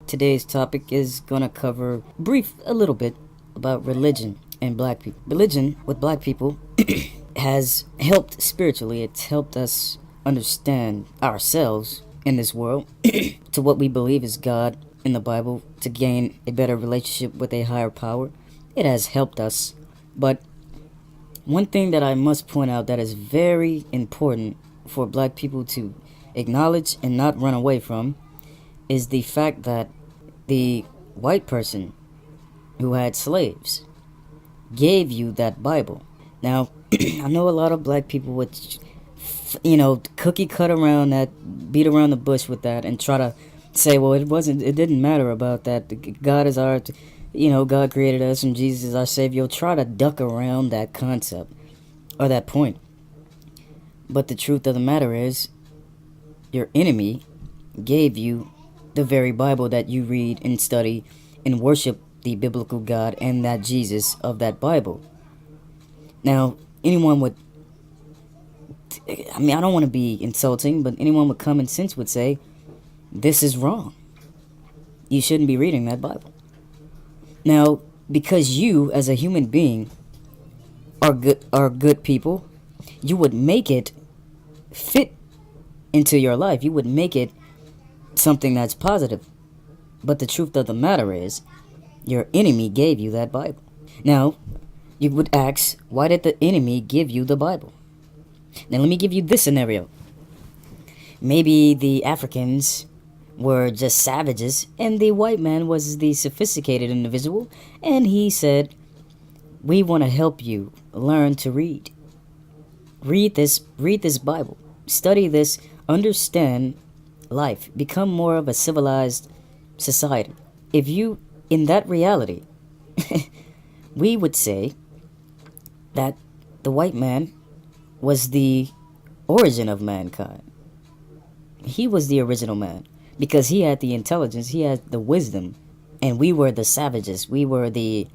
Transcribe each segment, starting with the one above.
Today's topic is gonna cover a little bit about religion and black people. Religion with black people has helped spiritually. It's helped us understand ourselves in this world to what we believe is God in the Bible to gain a better relationship with a higher power. It has helped us. But one thing that I must point out that is very important for black people to acknowledge and not run away from is the fact that the white person who had slaves gave you that Bible. Now, I know a lot of black people would, cookie cut around that, beat around the bush with that, and try to say, well, it didn't matter about that. God is our, God created us and Jesus is our Savior. You'll try to duck around that concept or that point. But the truth of the matter is, your enemy gave you the very Bible that you read and study and worship the biblical God and that Jesus of that Bible. Now, anyone would, I don't want to be insulting, but anyone with common sense would say, this is wrong. You shouldn't be reading that Bible. Now, because you, as a human being, are good people, you would make it fit into your life. You would make it something that's positive. But the truth of the matter is, your enemy gave you that Bible. Now, you would ask, why did the enemy give you the Bible? Now, let me give you this scenario. Maybe the Africans were just savages, and the white man was the sophisticated individual, and he said, we want to help you learn to read. Read this Bible. Study this, understand life, become more of a civilized society. If you, in that reality, we would say that the white man was the origin of mankind. He was the original man because he had the intelligence, he had the wisdom, and we were the savages. We were the,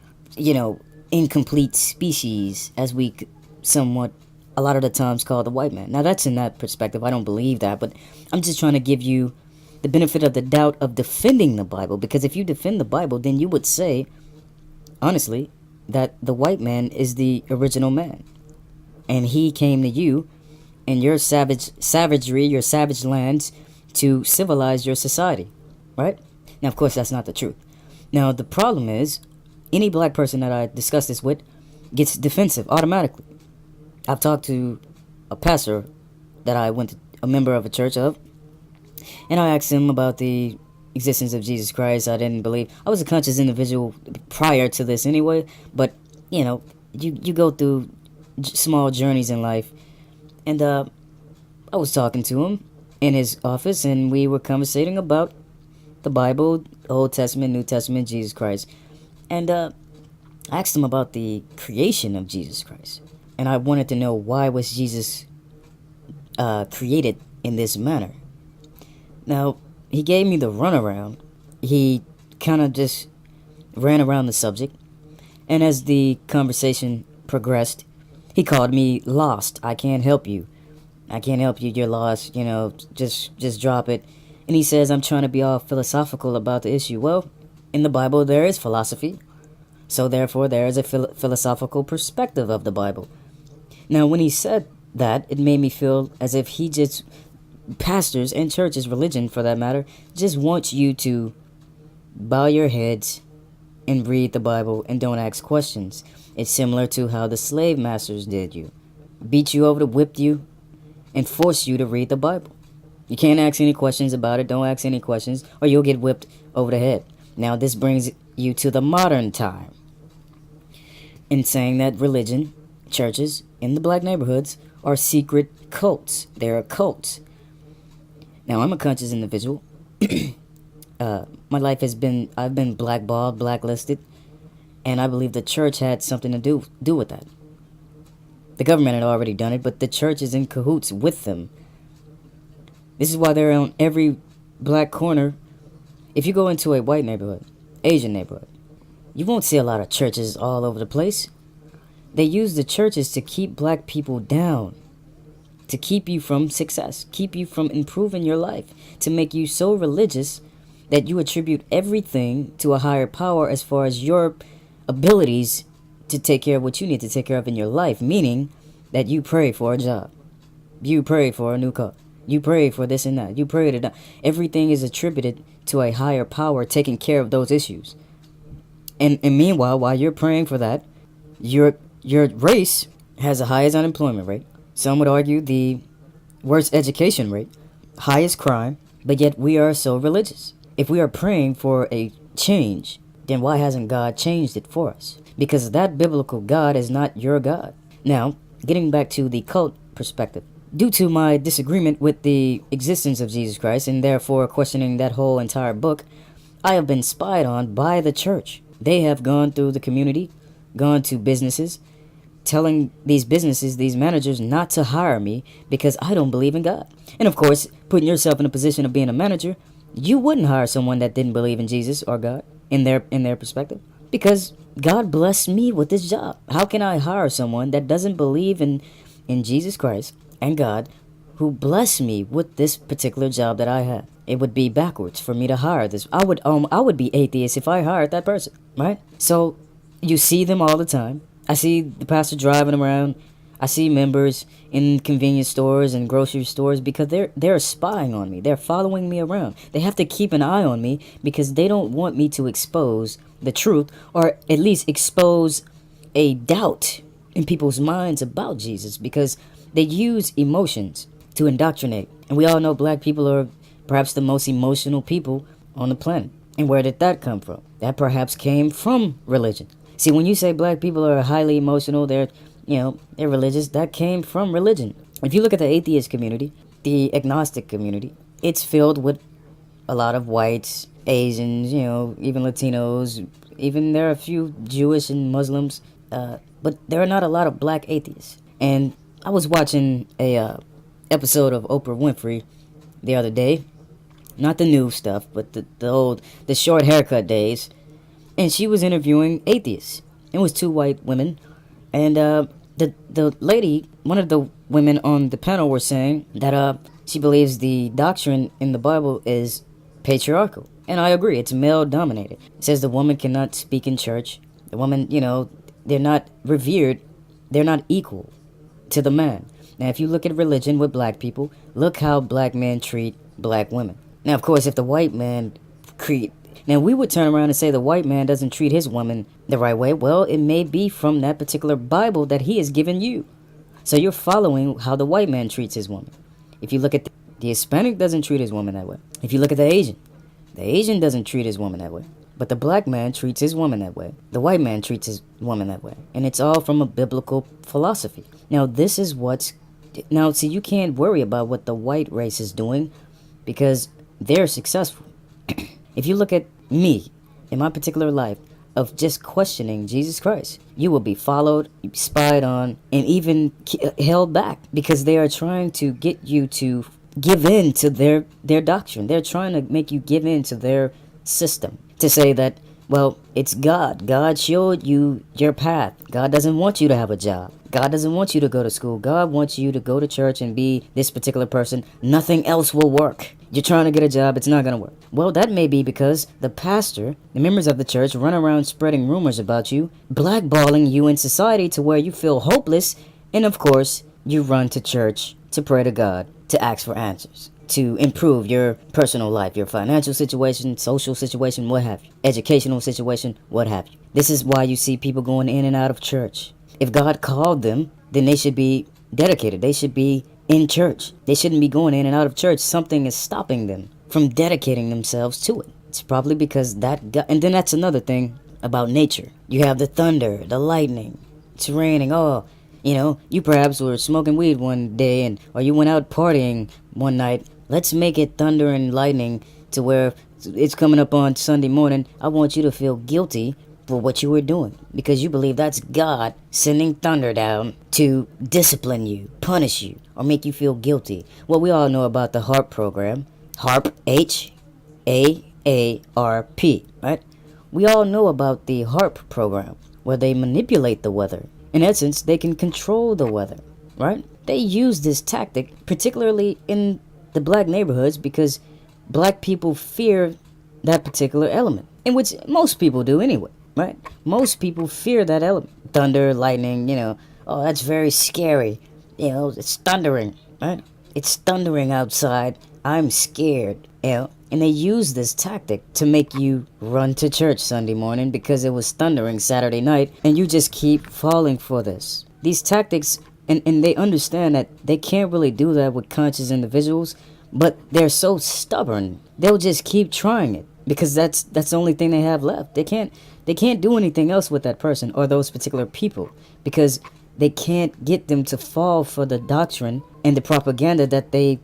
incomplete species, as we somewhat a lot of the times call the white man. Now, that's in that perspective. I don't believe that, but I'm just trying to give you the benefit of the doubt of defending the Bible, because if you defend the Bible, then you would say, honestly, that the white man is the original man, and he came to you and your savagery, your savage lands, to civilize your society, right? Now, of course, that's not the truth. Now, the problem is, any black person that I discuss this with gets defensive automatically. I've talked to a pastor that I went to, a member of a church of, and I asked him about the existence of Jesus Christ. I didn't believe. I was a conscious individual prior to this anyway, but, you go through small journeys in life, and I was talking to him in his office, and we were conversating about the Bible, Old Testament, New Testament, Jesus Christ, and I asked him about the creation of Jesus Christ. And I wanted to know, why was Jesus created in this manner? Now, he gave me the runaround. He kind of just ran around the subject. And as the conversation progressed, he called me lost. I can't help you. I can't help you. You're lost. Just drop it. And he says, I'm trying to be all philosophical about the issue. Well, in the Bible, there is philosophy. So therefore, there is a philosophical perspective of the Bible. Now, when he said that, it made me feel as if pastors and churches, religion for that matter, just want you to bow your heads and read the Bible and don't ask questions. It's similar to how the slave masters did you. Beat you over, whipped you, and forced you to read the Bible. You can't ask any questions about it, don't ask any questions, or you'll get whipped over the head. Now, this brings you to the modern time, in saying that religion, churches in the black neighborhoods are secret cults. They're cults. Now, I'm a conscious individual. My life I've been blackballed, blacklisted, and I believe the church had something to do with that. The government had already done it, but the church is in cahoots with them. This is why they're on every black corner. If you go into a white neighborhood, Asian neighborhood, you won't see a lot of churches all over the place. They use the churches to keep black people down, to keep you from success, keep you from improving your life, to make you so religious that you attribute everything to a higher power as far as your abilities to take care of what you need to take care of in your life, meaning that you pray for a job, you pray for a new car, you pray for this and that, you pray to that. Everything is attributed to a higher power taking care of those issues. And meanwhile, while you're praying for that, your race has the highest unemployment rate. Some would argue the worst education rate, highest crime, but yet we are so religious. If we are praying for a change, then why hasn't God changed it for us? Because that biblical God is not your God. Now, getting back to the cult perspective, due to my disagreement with the existence of Jesus Christ and therefore questioning that whole entire book, I have been spied on by the church. They have gone through the community, gone to businesses, telling these businesses, these managers, not to hire me because I don't believe in God. And of course, putting yourself in a position of being a manager, you wouldn't hire someone that didn't believe in Jesus or God in their perspective, because God blessed me with this job. How can I hire someone that doesn't believe in Jesus Christ and God, who blessed me with this particular job that I have? It would be backwards for me to hire this. I would be atheist if I hired that person, right? So you see them all the time. I see the pastor driving around. I see members in convenience stores and grocery stores because they're spying on me. They're following me around. They have to keep an eye on me because they don't want me to expose the truth, or at least expose a doubt in people's minds about Jesus, because they use emotions to indoctrinate. And we all know black people are perhaps the most emotional people on the planet. And where did that come from? That perhaps came from religion. See, when you say black people are highly emotional, they're religious, that came from religion. If you look at the atheist community, the agnostic community, it's filled with a lot of whites, Asians, even Latinos, even there are a few Jewish and Muslims, but there are not a lot of black atheists. And I was watching a episode of Oprah Winfrey the other day, not the new stuff, but the short haircut days, and she was interviewing atheists. It was two white women, and the lady, one of the women on the panel, were saying that she believes the doctrine in the Bible is patriarchal. And I agree, it's male dominated. It says the woman cannot speak in church. The woman, they're not revered. They're not equal to the man. Now, if you look at religion with black people, look how black men treat black women. Now, of course, if the white man now we would turn around and say the white man doesn't treat his woman the right way. Well, it may be from that particular Bible that he has given you. So you're following how the white man treats his woman. If you look at the Hispanic, doesn't treat his woman that way. If you look at the Asian doesn't treat his woman that way. But the black man treats his woman that way. The white man treats his woman that way. And it's all from a biblical philosophy. Now, see, you can't worry about what the white race is doing because they're successful. If you look at me, in my particular life, of just questioning Jesus Christ, you will be followed, spied on, and even held back because they are trying to get you to give in to their doctrine. They're trying to make you give in to their system, to say that, well, it's God. God showed you your path. God doesn't want you to have a job. God doesn't want you to go to school. God wants you to go to church and be this particular person. Nothing else will work. You're trying to get a job, it's not going to work. Well, that may be because the pastor, the members of the church, run around spreading rumors about you, blackballing you in society to where you feel hopeless, and of course, you run to church to pray to God, to ask for answers, to improve your personal life, your financial situation, social situation, what have you, educational situation, what have you. This is why you see people going in and out of church. If God called them, then they should be dedicated. They should be in church. They shouldn't be going in and out of church. Something is stopping them from dedicating themselves to it. It's probably because and then that's another thing about nature. You have the thunder, the lightning, it's raining. Oh, you perhaps were smoking weed one day or you went out partying one night. Let's make it thunder and lightning to where it's coming up on Sunday morning. I want you to feel guilty for what you were doing because you believe that's God sending thunder down to discipline you, punish you, or make you feel guilty. Well, we all know about the HAARP program. HAARP, H-A-A-R-P, right? We all know about the HAARP program where they manipulate the weather. In essence, they can control the weather, right? They use this tactic, particularly in the black neighborhoods, because black people fear that particular element, in which most people do anyway, right? Most people fear that element. Thunder, lightning, oh, that's very scary. It's thundering, right? It's thundering outside. I'm scared, And they use this tactic to make you run to church Sunday morning because it was thundering Saturday night, and you just keep falling for this. These tactics, and they understand that they can't really do that with conscious individuals, but they're so stubborn, they'll just keep trying it because that's the only thing they have left. They can't do anything else with that person or those particular people because they can't get them to fall for the doctrine and the propaganda that they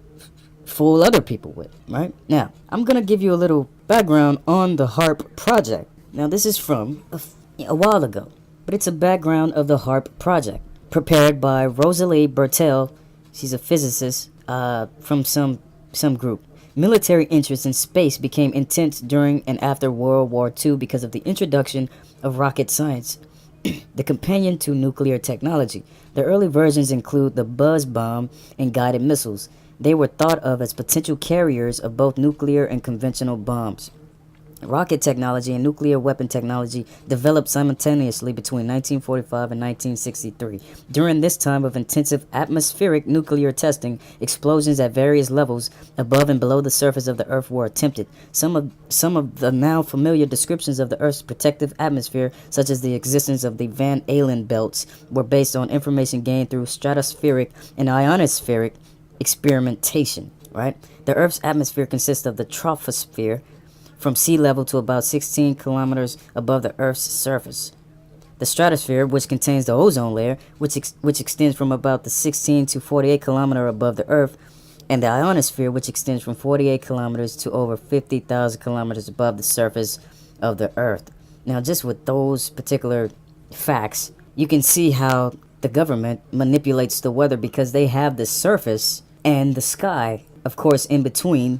fool other people with, right? Now, I'm gonna give you a little background on the HAARP project. Now, this is from a while ago, but it's a background of the HAARP project prepared by Rosalie Bertell. She's a physicist from some group. Military interest in space became intense during and after World War II because of the introduction of rocket science, the companion to nuclear technology. The early versions include the buzz bomb and guided missiles. They were thought of as potential carriers of both nuclear and conventional bombs. Rocket technology and nuclear weapon technology developed simultaneously between 1945 and 1963. During this time of intensive atmospheric nuclear testing, explosions at various levels above and below the surface of the Earth were attempted. Some of the now familiar descriptions of the Earth's protective atmosphere, such as the existence of the Van Allen belts, were based on information gained through stratospheric and ionospheric experimentation, right? The Earth's atmosphere consists of the troposphere, from sea level to about 16 kilometers above the Earth's surface. The stratosphere, which contains the ozone layer, which extends from about the 16 to 48 kilometer above the Earth, and the ionosphere, which extends from 48 kilometers to over 50,000 kilometers above the surface of the Earth. Now, just with those particular facts, you can see how the government manipulates the weather because they have the surface and the sky, of course, in between.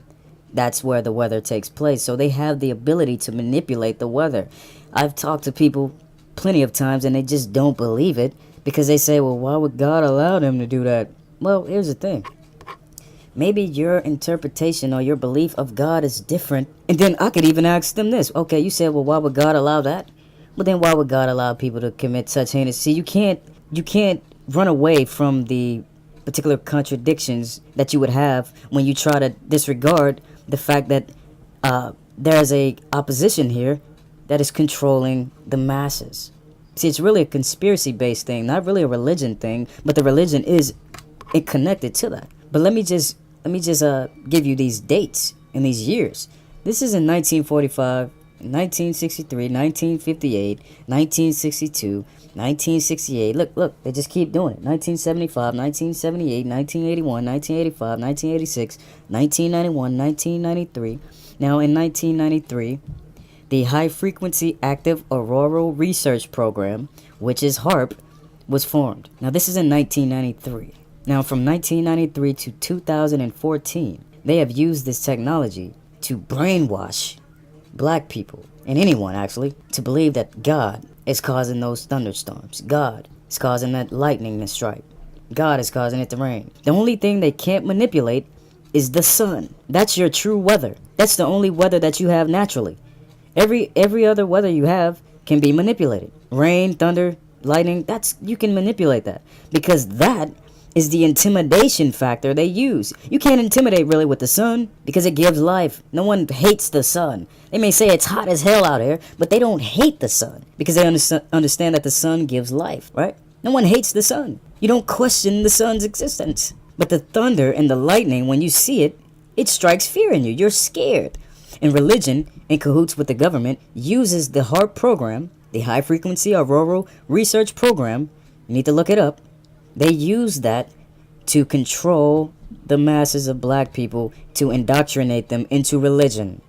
That's where the weather takes place. So they have the ability to manipulate the weather. I've talked to people plenty of times and they just don't believe it because they say, well, why would God allow them to do that? Well, here's the thing. Maybe your interpretation or your belief of God is different. And then I could even ask them this. Okay, you said, well, why would God allow that? Well, then why would God allow people to commit such heinous? See, you can't run away from the particular contradictions that you would have when you try to disregard the fact that there's a opposition here that is controlling the masses. See, it's really a conspiracy-based thing, not really a religion thing, but the religion is connected to that. But let me just give you these dates and these years. This is in 1945, 1963, 1958, 1962, 1968. Look, they just keep doing it. 1975, 1978, 1981, 1985, 1986, 1991, 1993. Now in 1993, the High Frequency Active Auroral Research Program, which is HAARP, was formed. Now this is in 1993. Now from 1993 to 2014, they have used this technology to brainwash black people, and anyone actually, to believe that God is causing those thunderstorms. God is causing that lightning to strike. God is causing it to rain. The only thing they can't manipulate is the sun. That's your true weather. That's the only weather that you have naturally. Every other weather you have can be manipulated. Rain, thunder, lightning, you can manipulate that. Because that is the intimidation factor they use. You can't intimidate really with the sun because it gives life. No one hates the sun. They may say it's hot as hell out here, but they don't hate the sun because they understand that the sun gives life, right? No one hates the sun. You don't question the sun's existence. But the thunder and the lightning, when you see it, it strikes fear in you. You're scared. And religion, in cahoots with the government, uses the HAARP program, the High Frequency Auroral Research Program. You need to look it up. They use that to control the masses of black people, to indoctrinate them into religion.